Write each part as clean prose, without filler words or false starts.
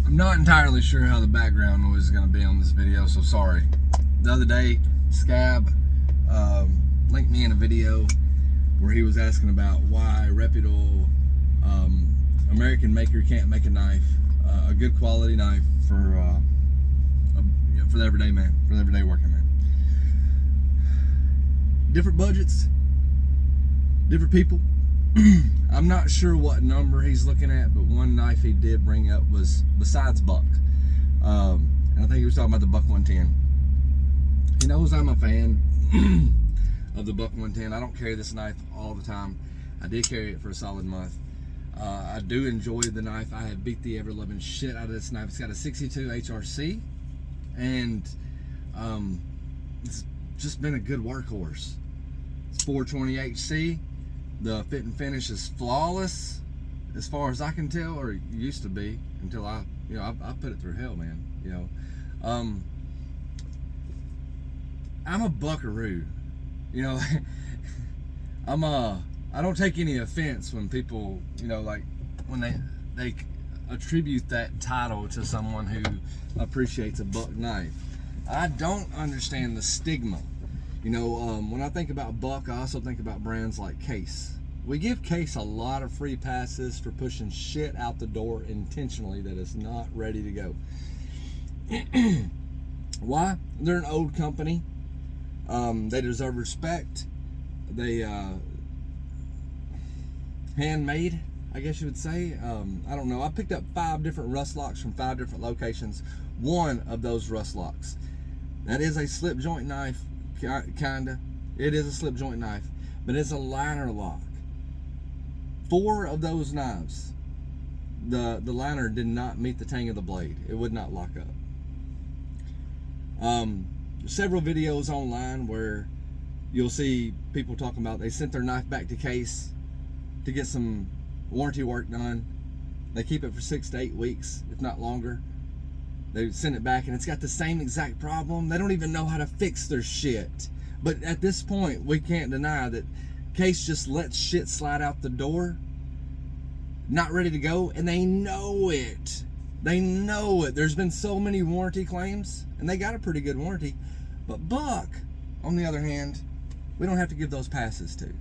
I'm not entirely sure how the background noise is going to be on this video, so sorry. The other day, Scab linked me in a video where he was asking about why a reputable American maker can't make a knife, a good quality knife for the everyday man, for the everyday working man. Different budgets, different people. I'm not sure what number he's looking at, but one knife he did bring up was besides buck. And I think he was talking about the Buck 110. He knows I'm a fan of the Buck 110. I don't carry this knife all the time. I did carry it for a solid month. I do enjoy the knife. I have beat the ever-loving shit out of this knife. It's got a 62 HRC, and it's just been a good workhorse. It's 420 HC. The fit and finish is flawless, as far as I can tell, or it used to be until I put it through hell, man. I'm a buckaroo. I don't take any offense when people, when they attribute that title to someone who appreciates a buck knife. I don't understand the stigma. When I think about Buck, I also think about brands like Case. We give Case a lot of free passes for pushing shit out the door intentionally that is not ready to go. Why? They're an old company. They deserve respect. They handmade, I guess you would say. I don't know. I picked up 5 different rust locks from 5 different locations. One of those rust locks, that is a slip joint knife. Kinda. It is a slip joint knife, but it's a liner lock. 4 of those knives, the liner did not meet the tang of the blade. It would not lock up. Several videos online where you'll see people talking about they sent their knife back to Case to get some warranty work done. They keep it for 6 to 8 weeks, if not longer. They send it back and it's got the same exact problem. They don't even know how to fix their shit. But at this point, we can't deny that Case just lets shit slide out the door, not ready to go, and they know it. They know it. There's been so many warranty claims, and they got a pretty good warranty. But Buck, on the other hand, we don't have to give those passes to.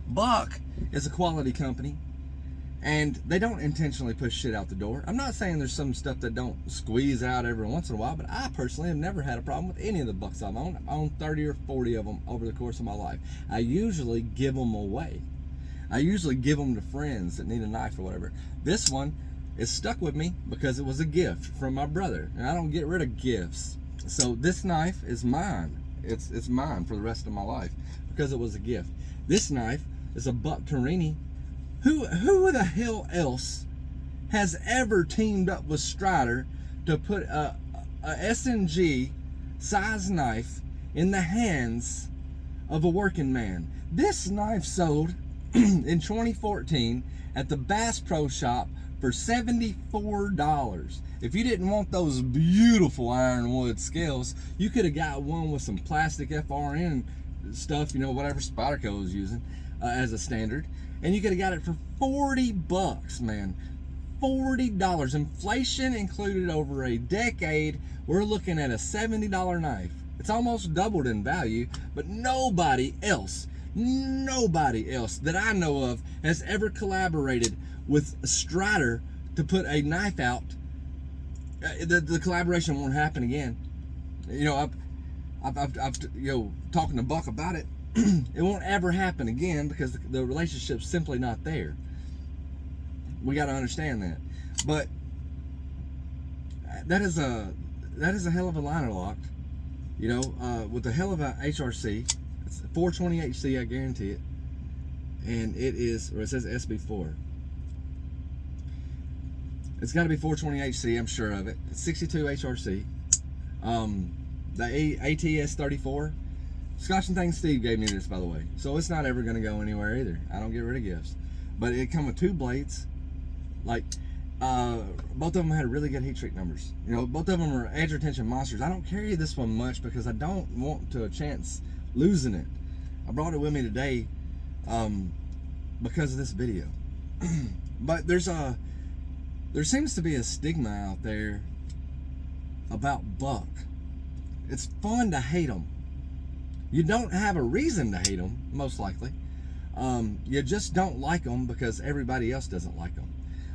Buck is a quality company, and they don't intentionally push shit out the door. I'm not saying there's some stuff that don't squeeze out every once in a while, but I personally have never had a problem with any of the Bucks I've owned. I own 30 or 40 of them over the course of my life. I usually give them away. I usually give them to friends that need a knife or whatever. This one is stuck with me because it was a gift from my brother, and I don't get rid of gifts. So this knife is mine. It's mine for the rest of my life because it was a gift. This knife is a Buck Torini. Who the hell else has ever teamed up with Strider to put a SNG size knife in the hands of a working man? This knife sold in 2014 at the Bass Pro Shop for $74. If you didn't want those beautiful ironwood scales, you could have got one with some plastic FRN stuff, whatever Spyderco was using as a standard. And you could have got it for $40, man. $40. Inflation included over a decade. We're looking at a $70 knife. It's almost doubled in value, but nobody else that I know of has ever collaborated with Strider to put a knife out. The collaboration won't happen again. I've talking to Buck about it. It won't ever happen again because the relationship's simply not there. We got to understand that. But that is a hell of a liner lock, with a hell of a HRC. It's 420 HC, I guarantee it. And it says SB4. It's got to be 420 HC, I'm sure of it. It's 62 HRC. The ATS 34. Scotch and Thing Steve gave me this, by the way. So it's not ever going to go anywhere either. I don't get rid of gifts. But it come with 2 blades. Both of them had really good heat treat numbers. Both of them are edge retention monsters. I don't carry this one much because I don't want to chance losing it. I brought it with me today because of this video. But there's There seems to be a stigma out there about buck. It's fun to hate them. You don't have a reason to hate them, most likely. You just don't like them because everybody else doesn't like them.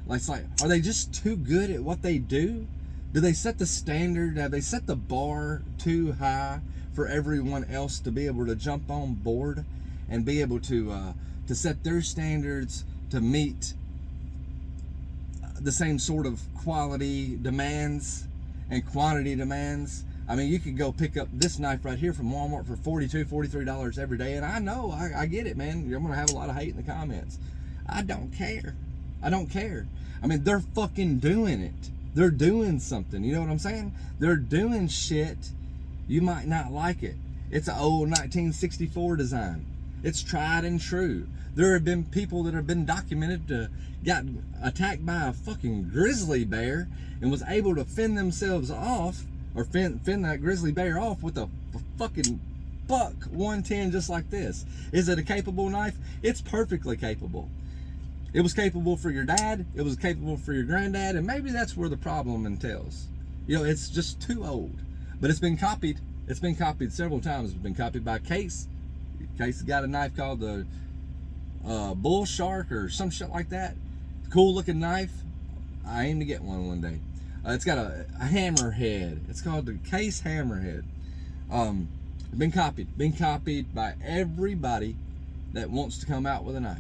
It's like, are they just too good at what they do? Do they set the standard? Have they set the bar too high for everyone else to be able to jump on board and be able to set their standards to meet the same sort of quality demands and quantity demands? I mean, you could go pick up this knife right here from Walmart for $42, $43 every day. And I know, I get it, man. You're going to have a lot of hate in the comments. I don't care. I don't care. I mean, they're fucking doing it. They're doing something. You know what I'm saying? They're doing shit. You might not like it. It's an old 1964 design. It's tried and true. There have been people that have been documented to got attacked by a fucking grizzly bear and was able to fend themselves off, or fend that grizzly bear off with a fucking buck 110 just like this. Is it a capable knife? It's perfectly capable. It was capable for your dad, it was capable for your granddad, and maybe that's where the problem entails. You know, it's just too old. But it's been copied. It's been copied several times. It's been copied by Case. Case has got a knife called the Bull Shark or some shit like that. Cool looking knife. I aim to get one day. It's got a hammerhead. It's called the Case Hammerhead. Been copied by everybody that wants to come out with a knife.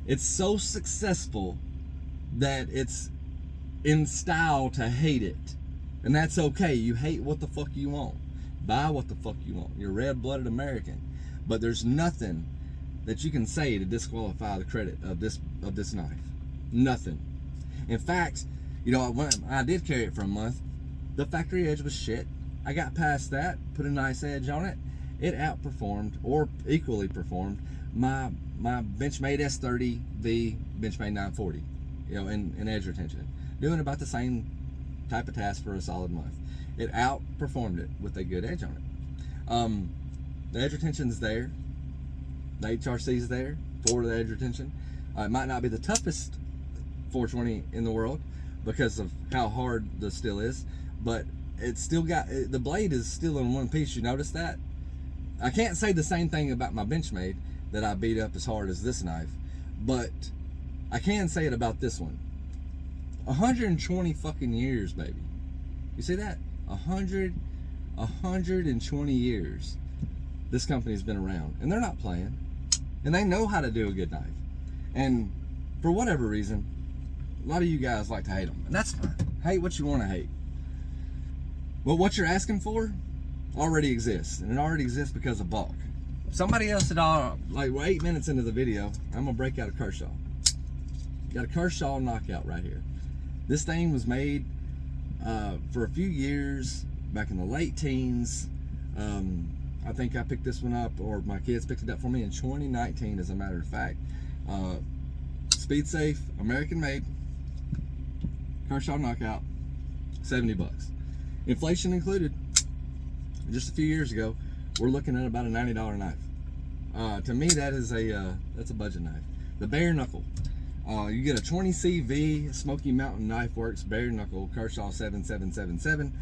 It's so successful that it's in style to hate it. And that's okay. You hate what the fuck you want. Buy what the fuck you want. You're a red-blooded American. But there's nothing that you can say to disqualify the credit of this knife. Nothing. In fact, you know, when I did carry it for a month, the factory edge was shit. I got past that, put a nice edge on it. It outperformed, or equally performed, my Benchmade S30V Benchmade 940, you know, in edge retention. Doing about the same type of task for a solid month. It outperformed it with a good edge on it. The edge retention's there. The HRC's there for the edge retention. It might not be the toughest 420 in the world because of how hard the steel is, but it's still got, the blade is still in one piece. You notice that? I can't say the same thing about my Benchmade that I beat up as hard as this knife, but I can say it about this one. 120 fucking years, baby. You see that? 120 years this company's been around, and they're not playing, and they know how to do a good knife. And for whatever reason, a lot of you guys like to hate them, and that's fine. Hate what you want to hate. But what you're asking for already exists, and it already exists because of Buck. Somebody else said, like, we're 8 minutes into the video, I'm gonna break out a Kershaw. Got a Kershaw knockout right here. This thing was made for a few years back in the late teens. I think I picked this one up, or my kids picked it up for me in 2019, as a matter of fact. Speed safe, American made, Kershaw knockout, 70 bucks. Inflation included. Just a few years ago, we're looking at about a $90 knife. To me, that's a budget knife. The bare knuckle. You get a 20 CV Smoky Mountain Knife Works bare knuckle Kershaw 7777.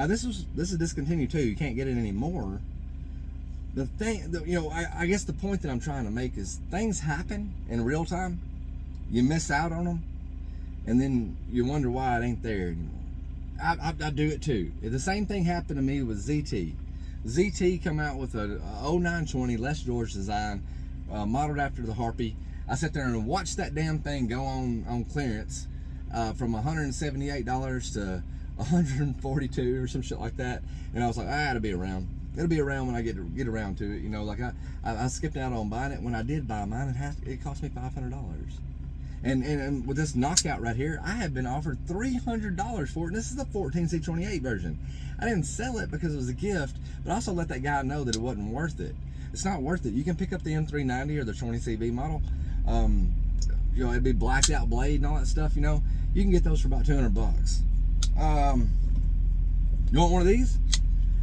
This is discontinued too. You can't get it anymore. The thing, you know, I guess the point that I'm trying to make is things happen in real time. You miss out on them, and then you wonder why it ain't there anymore. I do it too. The same thing happened to me with ZT. ZT come out with a 0920 Les George design, modeled after the Harpy. I sat there and watched that damn thing go on clearance from $178 to $142 or some shit like that. And I was like, it'll be around. It'll be around when I get around to it. You know, like I skipped out on buying it. When I did buy mine, it cost me $500. And with this knockout right here, I have been offered $300 for it. And this is the 14C28 version. I didn't sell it because it was a gift, but I also let that guy know that it wasn't worth it. It's not worth it. You can pick up the M390 or the 20CV model. You know, it'd be blacked out blade and all that stuff. You know, you can get those for about 200 bucks. You want one of these?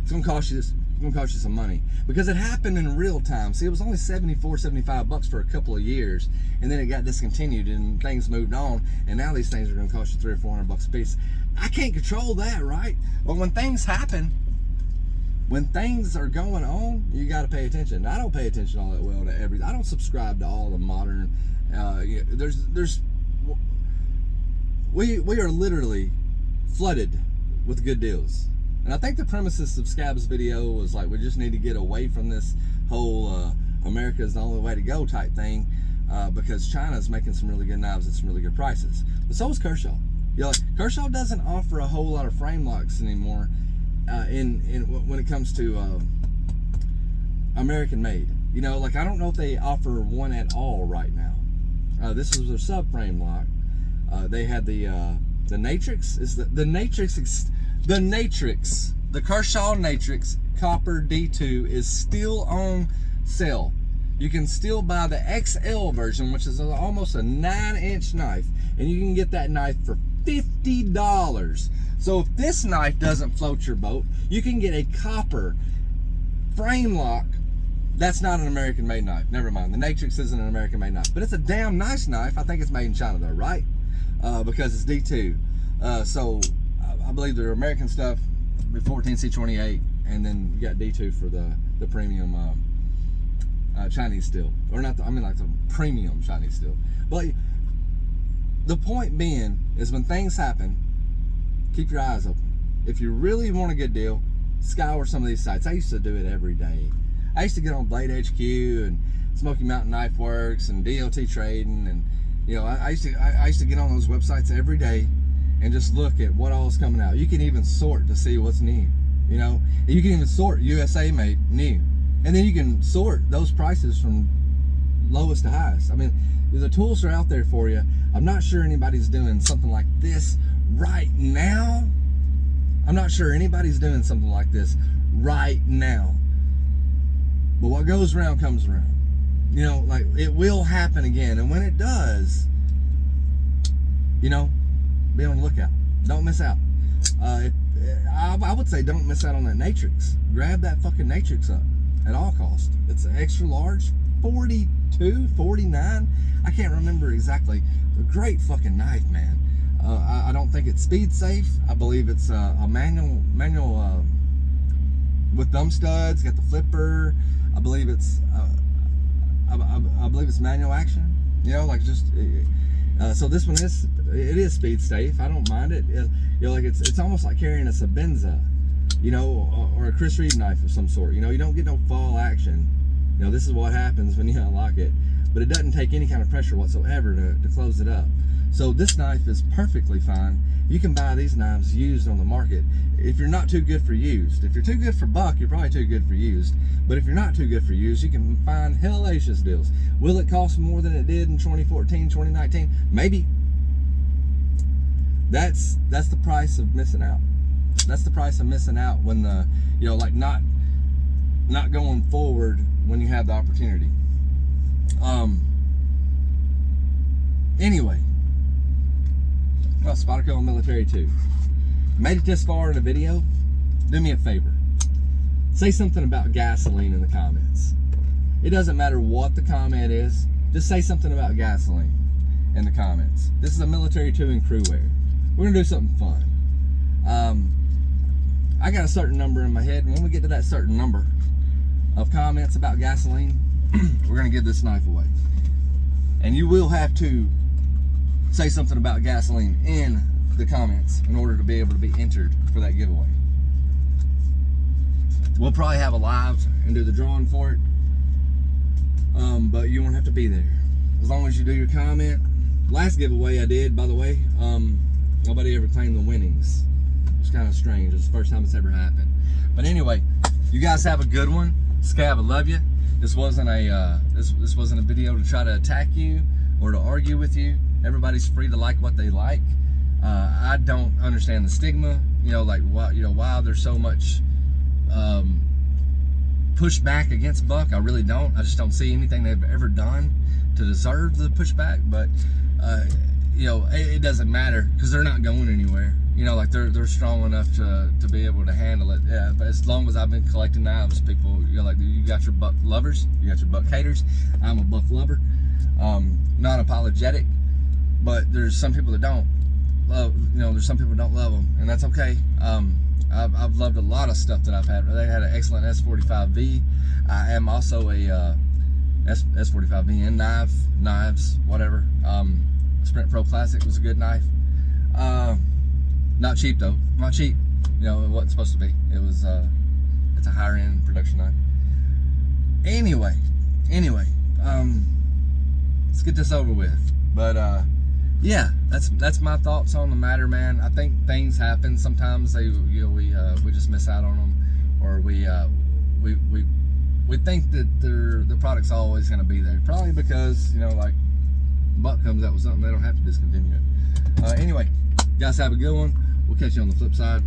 It's gonna cost you this gonna cost you some money, because it happened in real time. See, it was only $75 for a couple of years, and then it got discontinued and things moved on, and now these things are gonna cost you $300 or $400 a piece. I can't control that, right? But when things happen, when things are going on, you got to pay attention. I don't pay attention all that well to everything. I don't subscribe to all the modern. We are literally flooded with good deals, and I think the premises of Scab's video was like, we just need to get away from this whole America is the only way to go type thing, because China's making some really good knives at some really good prices. But so is Kershaw. You know, like, Kershaw doesn't offer a whole lot of frame locks anymore. When it comes to American made, you know, like, I don't know if they offer one at all right now. This was their subframe lock. They had the Natrix. Is the Natrix? The Natrix, the Kershaw Natrix Copper D2 is still on sale. You can still buy the XL version, which is almost a 9-inch knife, and you can get that knife for $50. So if this knife doesn't float your boat, you can get a copper frame lock. That's not an American made knife. Never mind. The Natrix isn't an American made knife, but it's a damn nice knife. I think it's made in China though, right? Because it's D2. So I believe the American stuff, 14C28, and then you got D2 for the premium Chinese steel, or not? Like the premium Chinese steel. But the point being is, when things happen, keep your eyes open. If you really want a good deal, scour some of these sites. I used to do it every day. I used to get on Blade HQ and Smoky Mountain Knife Works and DLT Trading, and you know, I used to get on those websites every day and just look at what all is coming out. You can even sort to see what's new. You know, and you can even sort USA made new, and then you can sort those prices from lowest to highest. I mean, the tools are out there for you. I'm not sure anybody's doing something like this right now. I'm not sure anybody's doing something like this right now. But what goes around comes around. You know, like, it will happen again. And when it does, you know, be on the lookout. Don't miss out. I would say don't miss out on that Natrix. Grab that fucking Natrix up at all costs. It's an extra large, 42, 49. I can't remember exactly. A great fucking knife, man. I don't think it's speed safe. I believe it's a manual with thumb studs. Got the flipper. I believe it's I believe it's manual action. You know, like, just so this one is speed safe. I don't mind it. You know, like, it's almost like carrying a Sebenza, you know, or a Chris Reeve knife of some sort. You know, you don't get no fall action. You know, this is what happens when you unlock it, but it doesn't take any kind of pressure whatsoever to close it up. So this knife is perfectly fine. You can buy these knives used on the market if you're not too good for used. If you're too good for buck, you're probably too good for used. But if you're not too good for used, you can find hellacious deals. Will it cost more than it did in 2014, 2019? Maybe. That's the price of missing out. That's the price of missing out when the, you know, like, not going forward when you have the opportunity. Anyway, well, Spyderco and Military 2. Made it this far in the video? Do me a favor. Say something about gasoline in the comments. It doesn't matter what the comment is. Just say something about gasoline in the comments. This is a Military 2 and crew wear. We're gonna do something fun. I got a certain number in my head, and when we get to that certain number of comments about gasoline, we're gonna give this knife away. And you will have to say something about gasoline in the comments in order to be able to be entered for that giveaway. We'll probably have a live and do the drawing for it, but you won't have to be there as long as you do your comment. Last giveaway I did, by the way, nobody ever claimed the winnings. It's kind of strange. It's the first time it's ever happened. But anyway, you guys have a good one. Scab, I love you. This wasn't a this wasn't a video to try to attack you or to argue with you. Everybody's free to like what they like. I don't understand the stigma. You know, like, why there's so much pushback against Buck. I really don't. I just don't see anything they've ever done to deserve the pushback. But you know, it doesn't matter because they're not going anywhere. you know, like they're strong enough to be able to handle it. Yeah, but as long as I've been collecting knives, people, you know, like you got your buck lovers, you got your buck haters. I'm a buck lover, not apologetic, but there's some people that don't love, you know, there's some people that don't love them, and that's okay. I've loved a lot of stuff that I've had. They had an excellent S45V. I am also a S45V and knives, whatever. Sprint Pro Classic was a good knife. Not cheap though, not cheap. You know, it wasn't supposed to be. It was, it's a higher end production knife. Anyway, let's get this over with. But yeah, that's my thoughts on the matter, man. I think things happen sometimes. We just miss out on them, or we think that the product's always going to be there. Probably because, you know, like Buck comes out with something, they don't have to discontinue it. Anyway, guys, have a good one. We'll catch you on the flip side.